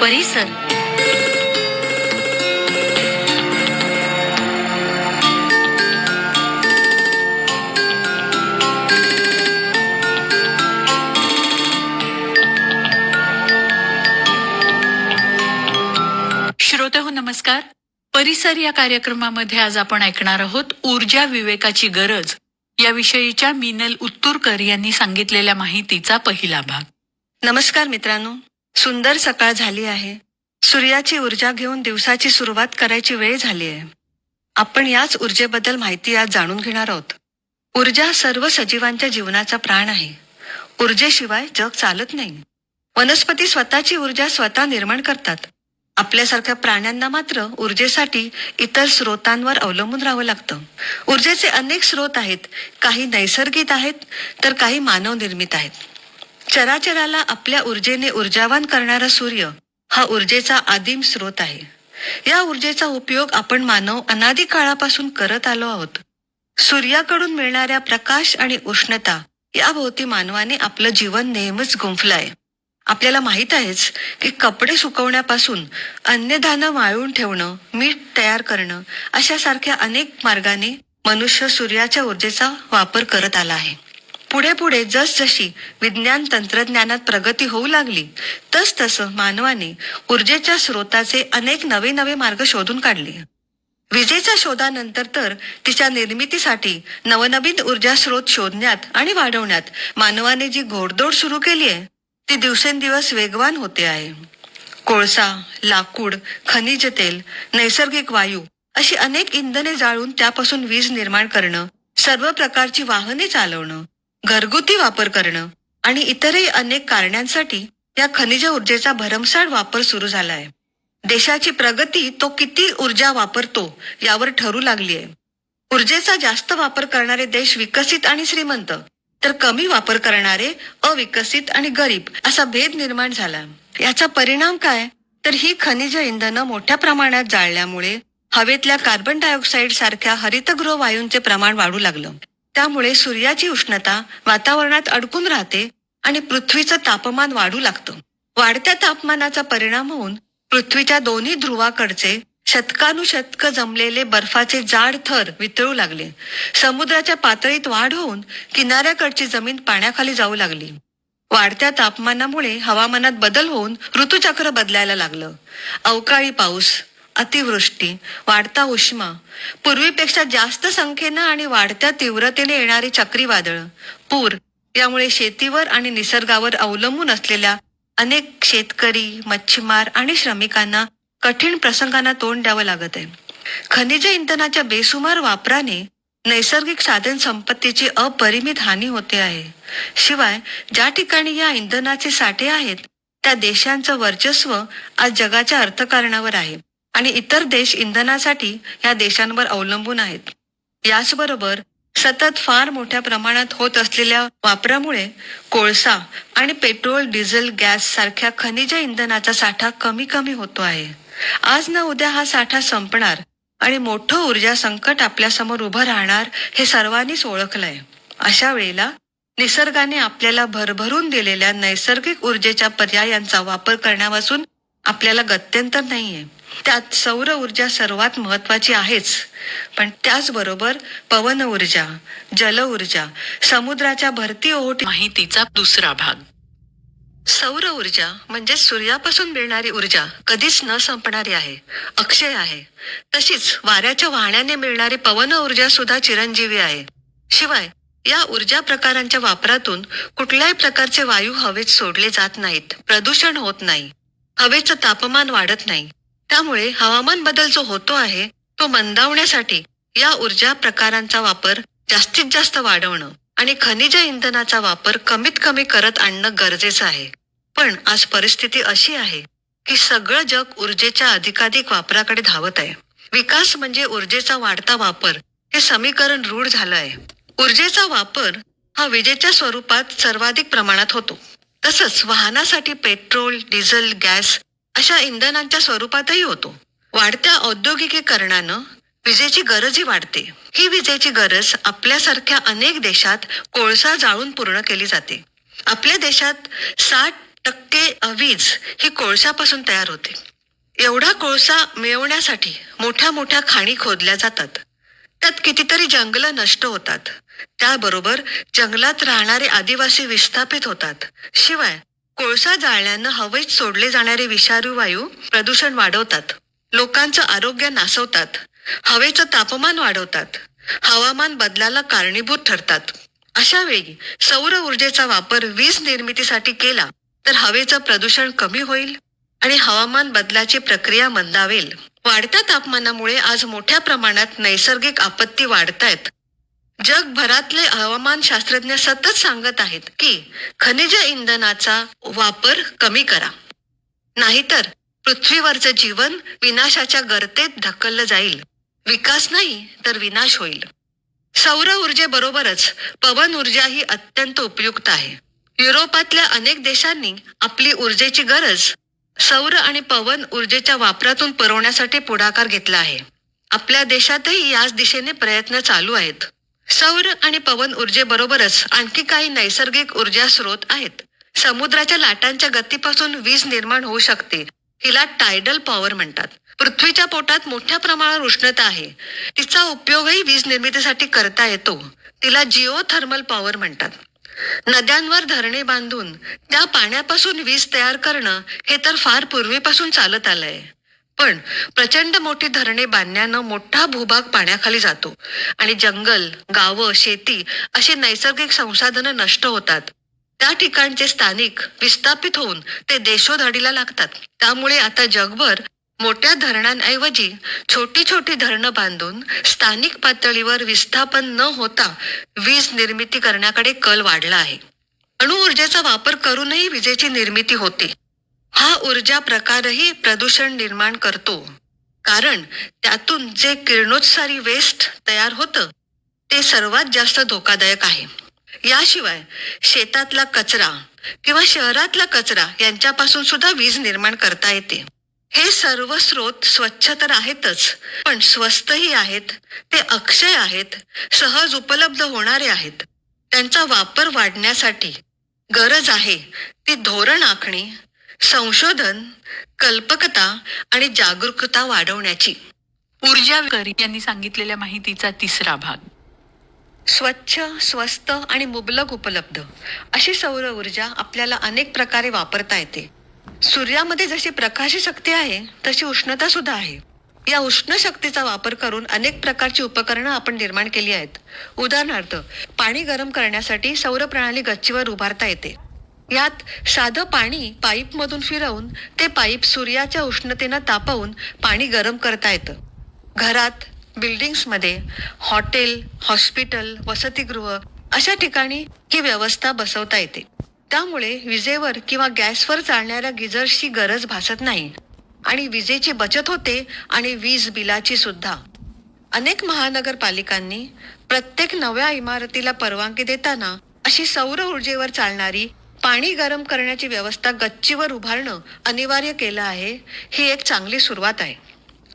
परिसर. श्रोतेहो नमस्कार. परिसर या कार्यक्रमामध्ये आज आपण ऐकणार आहोत ऊर्जा विवेकाची गरज याविषयीच्या मीनल उत्तुरकर यांनी सांगितलेल्या माहितीचा पहिला भाग. नमस्कार मित्रांनो, सुंदर सकाळ झाली आहे. सूर्याची ऊर्जा घेऊन दिवसाची सुरुवात करायची वेळ झाली आहे. आपण याच ऊर्जेबद्दल माहिती आज जाणून घेणार आहोत. ऊर्जा सर्व सजीवांच्या जीवनाचा प्राण आहे. ऊर्जेशिवाय जग चालत नाही. वनस्पती स्वतःची ऊर्जा स्वतः निर्माण करतात. आपल्यासारख्या प्राण्यांना मात्र ऊर्जेसाठी इतर स्रोतांवर अवलंबून राहावं लागतं. ऊर्जेचे अनेक स्रोत आहेत. काही नैसर्गिक आहेत तर काही मानव निर्मित आहेत. चराचराला आपल्या ऊर्जेने ऊर्जावान करणारा सूर्य हा ऊर्जेचा आदिम स्रोत आहे. या ऊर्जेचा उपयोग आपण मानव अनादी काळापासून करत आलो आहोत. सूर्याकडून मिळणाऱ्या प्रकाश आणि उष्णता याभोवती मानवाने आपलं जीवन नेहमीच गुंफलंय. आपल्याला माहित आहेच की कपडे सुकवण्यापासून अन्नधान्य वाळवून ठेवणं, मीठ तयार करणं अशा सारख्या अनेक मार्गाने मनुष्य सूर्याच्या ऊर्जेचा वापर करत आला आहे. पुढे पुढे जसजशी विज्ञान तंत्रज्ञानात प्रगती होऊ लागली तसतसं मानवाने ऊर्जेच्या स्रोताचे अनेक नवे नवे मार्ग शोधून काढले. विजेच्या शोधानंतर तर तिच्या निर्मितीसाठी नवनवीन ऊर्जा स्रोत शोधण्यात आणि वाढवण्यात मानवाने जी घोडदौड सुरू केली आहे ती दिवसेंदिवस वेगवान होते आहे. कोळसा, लाकूड, खनिज तेल, नैसर्गिक वायू अशी अनेक इंधने जाळून त्यापासून वीज निर्माण करणं, सर्व प्रकारची वाहने चालवणं, घरगुती वापर करणं आणि इतरही अनेक कारणांसाठी या खनिज ऊर्जेचा भरमसाठ वापर सुरू झालाय. देशाची प्रगती तो किती ऊर्जा वापरतो यावर ठरू लागली आहे. ऊर्जेचा जास्त वापर करणारे देश विकसित आणि श्रीमंत, तर कमी वापर करणारे अविकसित आणि गरीब असा भेद निर्माण झाला. याचा परिणाम काय तर ही खनिज इंधनं मोठ्या प्रमाणात जाळल्यामुळे हवेतल्या कार्बन डायऑक्साईड सारख्या हरितगृह वायूंचे प्रमाण वाढू लागलं. त्यामुळे सूर्याची उष्णता वातावरणात अडकून राहते आणि पृथ्वीचं तापमान वाढू लागतं. वाढत्या तापमानाचा परिणाम होऊन पृथ्वीच्या दोन्ही ध्रुवाकडचे शतकानुशतक जमलेले बर्फाचे जाड थर वितळू लागले. समुद्राच्या पातळीत वाढ होऊन किनाऱ्याकडची जमीन पाण्याखाली जाऊ लागली. वाढत्या तापमानामुळे हवामानात बदल होऊन ऋतुचक्र बदलायला लागलं. अवकाळी पाऊस, अतिवृष्टी, वाढता उष्मा, पूर्वीपेक्षा जास्त संख्येनं आणि वाढत्या तीव्रतेने येणारी चक्रीवादळ, पूर यामुळे शेतीवर आणि निसर्गावर अवलंबून असलेल्या अनेक शेतकरी, मच्छीमार आणि श्रमिकांना कठीण प्रसंगांना तोंड द्यावं लागत आहे. खनिज इंधनाच्या बेसुमार वापराने नैसर्गिक साधन संपत्तीची अपरिमित हानी होते आहे. शिवाय ज्या ठिकाणी या इंधनाचे साठे आहेत त्या देशांचं वर्चस्व आज जगाच्या अर्थकारणावर आहे आणि इतर देश इंधनासाठी या देशांवर अवलंबून आहेत. याचबरोबर सतत फार मोठ्या प्रमाणात होत असलेल्या वापरामुळे कोळसा आणि पेट्रोल, डिझेल, गॅस सारख्या खनिज इंधनाचा साठा कमी कमी होतो आहे. आज ना उद्या हा साठा संपणार आणि मोठं ऊर्जा संकट आपल्या समोर उभं राहणार हे सर्वांनीच ओळखलंय. अशा वेळेला निसर्गाने आपल्याला भरभरून दिलेल्या नैसर्गिक ऊर्जेच्या पर्यायांचा वापर करण्यापासून आपल्याला गत्यंतर नाहीये. त्यात सौर ऊर्जा सर्वात महत्वाची आहेच, पण त्याचबरोबर पवन ऊर्जा, जल ऊर्जा, समुद्राच्या भरती ओहोटी. माहितीचा दुसरा भाग. सौर ऊर्जा म्हणजे सूर्यापासून मिळणारी ऊर्जा कधीच न संपणारी आहे, अक्षय आहे. तशीच वाऱ्याच्या वाहण्याने मिळणारी पवन ऊर्जा सुद्धा चिरंजीवी आहे. शिवाय या ऊर्जा प्रकारांच्या वापरातून कुठल्याही प्रकारचे वायू हवेत सोडले जात नाहीत, प्रदूषण होत नाही, हवेचं तापमान वाढत नाही. त्यामुळे हवामान बदल जो होतो आहे तो मंदावण्यासाठी या ऊर्जा प्रकारांचा वापर जास्तीत जास्त वाढवणं आणि खनिज इंधनाचा वापर कमीत कमी करत आणणं गरजेचं आहे. पण आज परिस्थिती अशी आहे की सगळं जग ऊर्जेच्या अधिकाधिक वापराकडे धावत आहे. विकास म्हणजे ऊर्जेचा वाढता वापर हे समीकरण रूढ झालं आहे. ऊर्जेचा वापर हा विजेच्या स्वरूपात सर्वाधिक प्रमाणात होतो. तसंच वाहनासाठी पेट्रोल, डिझेल, गॅस अशा इंधनांच्या स्वरूपातही होतो. वाढत्या औद्योगिकीकरणानं विजेची गरजही वाढते. ही विजेची गरज आपल्यासारख्या अनेक देशात कोळसा जाळून पूर्ण केली जाते. आपल्या देशात 60 टक्के वीज ही कोळशापासून तयार होते. एवढा कोळसा मिळवण्यासाठी मोठ्या मोठ्या खाणी खोदल्या जातात. त्यात कितीतरी जंगलं नष्ट होतात. त्याबरोबर जंगलात राहणारे आदिवासी विस्थापित होतात. शिवाय कोळसा जाळल्यानं हवेत सोडले जाणारे विषारी वायू प्रदूषण वाढवतात. लोकांचं आरोग्य नासवतात. हवेचं तापमान वाढवतात. हवामान बदलाला कारणीभूत ठरतात. अशा वेळी सौर ऊर्जेचा वापर वीज निर्मितीसाठी केला तर हवेचं प्रदूषण कमी होईल आणि हवामान बदलाची प्रक्रिया मंदावेल. वाढत्या तापमानामुळे आज मोठ्या प्रमाणात नैसर्गिक आपत्ती वाढतायत. जगभरातले हवामान शास्त्रज्ञ सतत सांगत आहेत की खनिज इंधनाचा वापर कमी करा, नाहीतर पृथ्वीवरचं जीवन विनाशाच्या गर्तेत ढकललं जाईल. विकास नाही तर विनाश होईल. सौर ऊर्जेबरोबरच पवन ऊर्जा ही अत्यंत उपयुक्त आहे. युरोपातल्या अनेक देशांनी आपली ऊर्जेची गरज सौर आणि पवन ऊर्जेच्या वापरातून पुरवण्यासाठी पुढाकार घेतला आहे. आपल्या देशातही याच दिशेने प्रयत्न चालू आहेत. सौर आणि पवन ऊर्जेबरोबरच आणखी काही नैसर्गिक ऊर्जा स्रोत आहेत. समुद्राच्या लाटांच्या गतीपासून वीज निर्माण होऊ शकते. हिला टायडल पॉवर म्हणतात. पृथ्वीच्या पोटात मोठ्या प्रमाणावर उष्णता आहे. तिचा उपयोगही वीज निर्मितीसाठी करता येतो. तिला जिओथर्मल पॉवर म्हणतात. नद्यांवर धरणे बांधून त्या पाण्यापासून वीज तयार करणं हे तर फार पूर्वीपासून चालत आलंय. पण प्रचंड मोठी धरणे बांधण्यानं मोठा भूभाग पाण्याखाली जातो आणि जंगल, गावं, शेती अशी नैसर्गिक संसाधनं नष्ट होतात. त्या ठिकाणचे स्थानिक विस्थापित होऊन ते देशोधडीला लागतात. त्यामुळे आता जगभर मोठ्या धरणांऐवजी छोटी छोटी धरणं बांधून स्थानिक पातळीवर विस्थापन न होता वीज निर्मिती करण्याकडे कल वाढला आहे. अणुऊर्जेचा वापर करूनही विजेची निर्मिती होते. हा ऊर्जा प्रकारही प्रदूषण निर्माण करतो, कारण त्यातून जे किरणोत्सारी वेस्ट तयार होतं ते सर्वात जास्त धोकादायक आहे. याशिवाय शेतातला कचरा किंवा शहरातला कचरा यांच्यापासून सुद्धा वीज निर्माण करता येते. हे सर्व स्रोत स्वच्छ तर आहेतच, पण स्वस्तही आहेत. ते अक्षय आहेत, सहज उपलब्ध होणारे आहेत. त्यांचा वापर वाढण्यासाठी गरज आहे ती धोरण आखणी, संशोधन, कल्पकता आणि जागरूकता वाढवण्याची. ऊर्जा यांनी सांगितलेल्या माहितीचा तिसरा भाग. स्वच्छ, स्वस्त आणि मुबलक उपलब्ध अशी सौर ऊर्जा आपल्याला अनेक प्रकारे वापरता येते. सूर्यामध्ये जशी प्रकाश शक्ती आहे तशी उष्णता सुद्धा आहे. या उष्ण शक्तीचा वापर करून अनेक प्रकारची उपकरणं आपण निर्माण केली आहेत. उदाहरणार्थ, पाणी गरम करण्यासाठी सौर प्रणाली गच्चीवर उभारता येते. यात साधं पाणी पाईपमधून फिरवून ते पाईप सूर्याच्या उष्णतेनं तापवून पाणी गरम करता येतं. घरात, बिल्डिंग्समध्ये, हॉटेल, हॉस्पिटल, वसतिगृह अशा ठिकाणी ही व्यवस्था बसवता येते. त्यामुळे विजेवर किंवा गॅसवर चालणाऱ्या गिझर्सची गरज भासत नाही आणि विजेची बचत होते आणि वीज बिलाची सुद्धा. अनेक महानगरपालिकांनी प्रत्येक नव्या इमारतीला परवानगी देताना अशी सौर ऊर्जेवर चालणारी पाणी गरम करण्याची व्यवस्था गच्चीवर उभारणं अनिवार्य केलं आहे. ही एक चांगली सुरुवात आहे.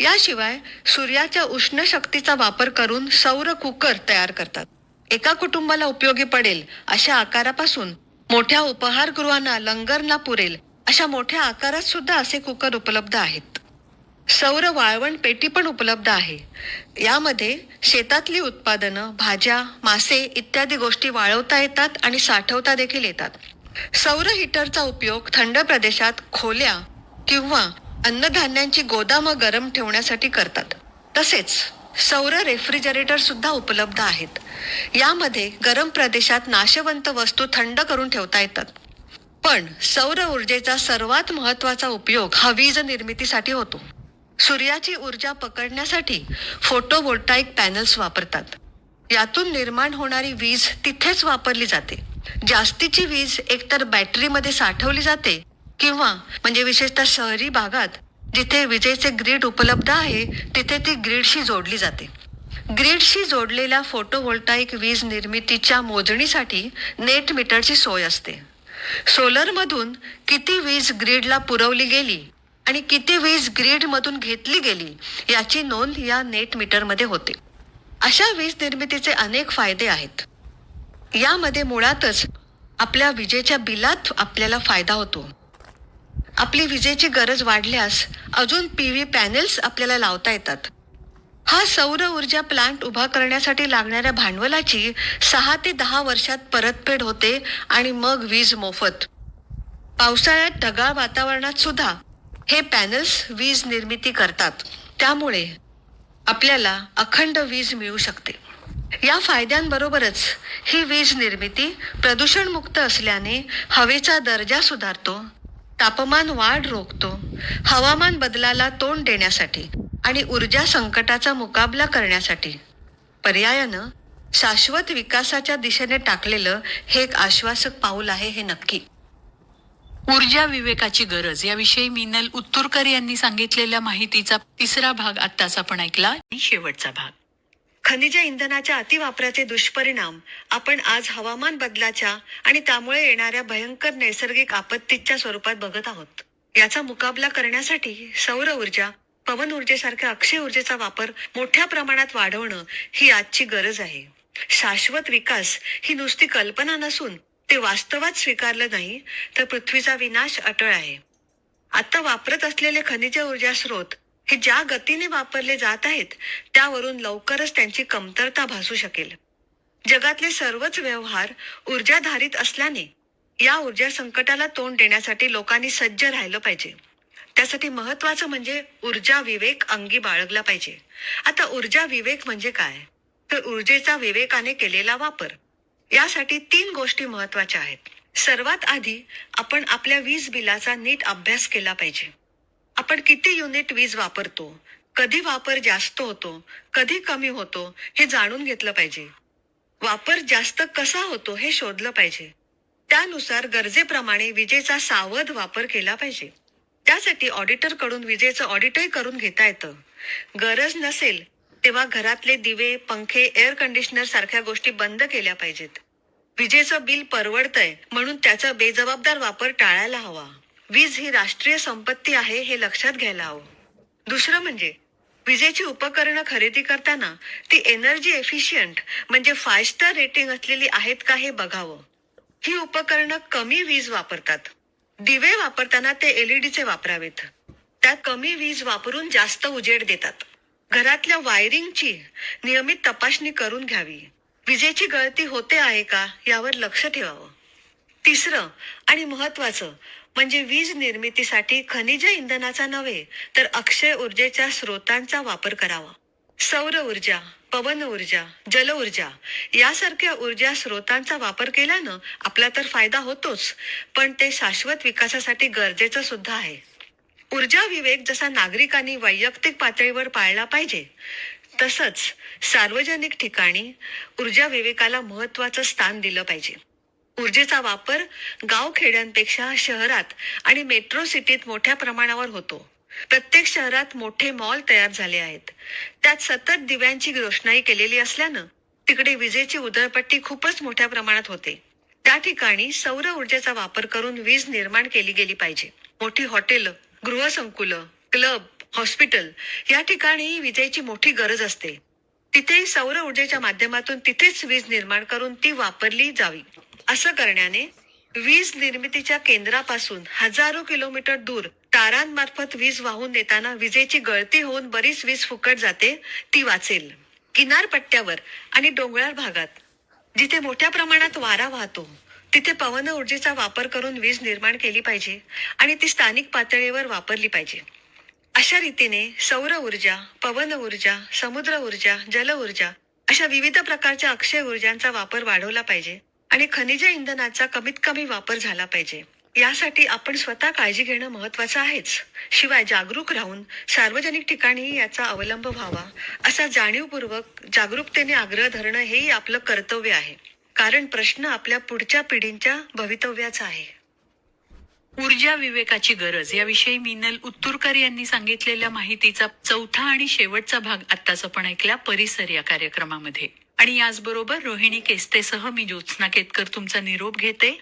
याशिवाय सूर्याच्या उष्ण शक्तीचा वापर करून सौर कुकर तयार करतात. एका कुटुंबाला उपयोगी पडेल अशा आकारापासून मोठ्या उपहारगृहांना, लंगरला पुरेल अशा मोठ्या आकारात सुद्धा असे कुकर उपलब्ध आहेत. सौर वाळवण पेटी पण उपलब्ध आहे. यामध्ये शेतातली उत्पादनं, भाज्या, मासे इत्यादी गोष्टी वाळवता येतात आणि साठवता देखील येतात. सौर हीटरचा उपयोग थंड प्रदेशात खोल्या किंवा अन्नधान्यांची गोदामं गरम ठेवण्यासाठी करतात. तसेच सौर रेफ्रिजरेटर सुद्धा उपलब्ध आहेत. यामध्ये गरम प्रदेशात नाशवंत वस्तू थंड करून ठेवता येतात. पण सौर ऊर्जेचा सर्वात महत्त्वाचा उपयोग हा वीज निर्मितीसाठी होतो. सूर्याची ऊर्जा पकडण्यासाठी फोटोव्होल्टाईक पॅनल्स वापरतात. यातून निर्माण होणारी वीज तिथेच वापरली जाते. जास्तीची वीज एकतर बॅटरीमध्ये साठवली जाते किंवा म्हणजे विशेषतः शहरी भागात जिथे विजेचे ग्रीड उपलब्ध आहे तिथे ती ग्रीडशी जोडली जाते. ग्रीडशी जोडलेल्या फोटोव्होल्टाईक वीज निर्मितीच्या मोजणीसाठी नेट मीटरची सोय असते. सोलरमधून किती वीज ग्रीडला पुरवली गेली आणि किती वीज ग्रीडमधून घेतली गेली याची नोंद या नेट मीटरमध्ये होते. अशा वीज निर्मितीचे अनेक फायदे आहेत. यामध्ये मुळातच आपल्या विजेच्या बिलात आपल्याला फायदा होतो. आपली विजेची गरज वाढल्यास अजून पीव्ही पॅनेल्स आपल्याला लावता येतात. हा सौर ऊर्जा प्लांट उभा करण्यासाठी लागणाऱ्या भांडवलाची 6 ते 10 वर्षात परतफेड होते आणि मग वीज मोफत. पावसाळ्यात ढगाळ वातावरणात सुद्धा हे पॅनल्स वीज निर्मिती करतात. त्यामुळे आपल्याला अखंड वीज मिळू शकते. या फायद्यांबरोबरच ही वीज निर्मिती प्रदूषणमुक्त असल्याने हवेचा दर्जा सुधारतो, तापमान वाढ रोखतो, हवामान बदलाला तोंड देण्यासाठी आणि ऊर्जा संकटाचा मुकाबला करण्यासाठी पर्यायानं शाश्वत विकासाच्या दिशेने टाकलेलं हे एक आश्वासक पाऊल आहे, हे नक्की. ऊर्जा विवेकाची गरज याविषयी मिनल उत्तुरकर यांनी सांगितलेल्या माहितीचा तिसरा भाग आत्ताच आपण ऐकला आणि शेवटचा भाग. खनिज इंधनाच्या अतिवापराचे दुष्परिणाम आपण आज हवामान बदलाच्या आणि त्यामुळे येणाऱ्या भयंकर नैसर्गिक आपत्तीच्या स्वरूपात बघत आहोत. याचा मुकाबला करण्यासाठी सौर ऊर्जा, पवन ऊर्जेसारख्या अक्षय ऊर्जेचा वापर मोठ्या प्रमाणात वाढवणं ही आजची गरज आहे. शाश्वत विकास ही नुसती कल्पना नसून ते वास्तवात स्वीकारलं नाही तर पृथ्वीचा विनाश अटळ आहे. आता वापरत असलेले खनिज ऊर्जा स्रोत हे ज्या गतीने वापरले जात आहेत त्यावरून लवकरच त्यांची कमतरता भासू शकेल. जगातले सर्वच व्यवहार ऊर्जाधारित असल्याने या ऊर्जा संकटाला तोंड देण्यासाठी लोकांनी सज्ज राहिलं पाहिजे. त्यासाठी महत्वाचं म्हणजे ऊर्जा विवेक अंगी बाळगला पाहिजे. आता ऊर्जा विवेक म्हणजे काय, तर ऊर्जेचा विवेकाने केलेला वापर. यासाठी 3 गोष्टी महत्वाच्या आहेत. सर्वात आधी आपण आपल्या वीज बिलाचा नीट अभ्यास केला पाहिजे. आपण किती युनिट वीज वापरतो, कधी वापर जास्त होतो, कधी कमी होतो हे जाणून घेतलं पाहिजे. वापर जास्त कसा होतो हे शोधलं पाहिजे. त्यानुसार गरजेप्रमाणे विजेचा सावध वापर केला पाहिजे. त्यासाठी ऑडिटर कडून विजेचं ऑडिटही करून घेता येतं. गरज नसेल तेव्हा घरातले दिवे, पंखे, एअर कंडिशनर सारख्या गोष्टी बंद केल्या पाहिजेत. विजेचं बिल परवडतंय म्हणून त्याचा बेजबाबदार वापर टाळायला हवा. वीज ही राष्ट्रीय संपत्ती आहे हे लक्षात घ्यायला हवं. दुसरं म्हणजे विजेची उपकरणं खरेदी करताना ती एनर्जी एफिशियंट म्हणजे 5 स्टार रेटिंग असलेली आहेत का हे बघावं. ही उपकरणं कमी वीज वापरतात. दिवे वापरताना ते एलईडीचे वापरावेत. त्यात कमी वीज वापरून जास्त उजेड देतात. घरातल्या वायरिंगची नियमित तपासणी करून घ्यावी. विजेची गळती होते आहे का यावर लक्ष ठेवावं. तिसरं आणि महत्वाचं म्हणजे वीज निर्मितीसाठी खनिज इंधनाचा नव्हे तर अक्षय ऊर्जेच्या स्रोतांचा वापर करावा. सौर ऊर्जा, पवन ऊर्जा, जल ऊर्जा यासारख्या ऊर्जा स्रोतांचा वापर केल्यानं आपला तर फायदा होतोच, पण ते शाश्वत विकासासाठी गरजेचं सुद्धा आहे. ऊर्जा विवेक जसा नागरिकांनी वैयक्तिक पातळीवर पाळला पाहिजे, तसंच सार्वजनिक ठिकाणी ऊर्जा विवेकाला महत्वाचं स्थान दिलं पाहिजे. ऊर्जेचा वापर गावखेड्यांपेक्षा शहरात आणि मेट्रो सिटीत मोठ्या प्रमाणावर होतो. प्रत्येक शहरात मोठे मॉल तयार झाले आहेत. त्यात सतत दिव्यांची रोषणाई केलेली असल्यानं तिकडे विजेची उधळपट्टी खूपच मोठ्या प्रमाणात होते. त्या ठिकाणी सौर ऊर्जेचा वापर करून वीज निर्माण केली गेली पाहिजे. मोठी हॉटेलं, गृहसंकुलं, क्लब, हॉस्पिटल या ठिकाणी विजेची मोठी गरज असते. तिथे सौर ऊर्जेच्या माध्यमातून तिथेच वीज निर्माण करून ती वापरली जावी. असं करण्याने वीज निर्मितीच्या केंद्रापासून हजारो किलोमीटर दूर तारांमार्फत वीज वाहून नेताना विजेची गळती होऊन बरीच वीज फुकट जाते, ती वाचेल. किनारपट्ट्यावर आणि डोंगराळ भागात जिथे मोठ्या प्रमाणात वारा वाहतो तिथे पवन ऊर्जेचा वापर करून वीज निर्माण केली पाहिजे आणि ती स्थानिक पातळीवर वापरली पाहिजे. अशा रीतीने सौर ऊर्जा, पवन ऊर्जा, समुद्र ऊर्जा, जल ऊर्जा अशा विविध प्रकारच्या अक्षय ऊर्जांचा वापर वाढवला पाहिजे आणि खनिज इंधनाचा कमीत कमी वापर झाला पाहिजे. यासाठी आपण स्वतः काळजी घेणं महत्वाचं आहेच. शिवाय जागरूक राहून सार्वजनिक ठिकाणी याचा अवलंब व्हावा असा जाणीवपूर्वक जागरूकतेने आग्रह धरणं हेही आपलं कर्तव्य आहे. कारण प्रश्न आपल्या पुढच्या पिढींच्या भवितव्याचा आहे. ऊर्जा विवेकाची गरज याविषयी मिनल उत्तुरकर यांनी सांगितलेल्या माहितीचा चौथा आणि शेवटचा भाग आत्ताच आपण ऐकला परिसर या कार्यक्रमामध्ये. आणि याचबरोबर रोहिणी केस्तेसह मी ज्योत्स्ना केतकर तुमचा निरोप घेते.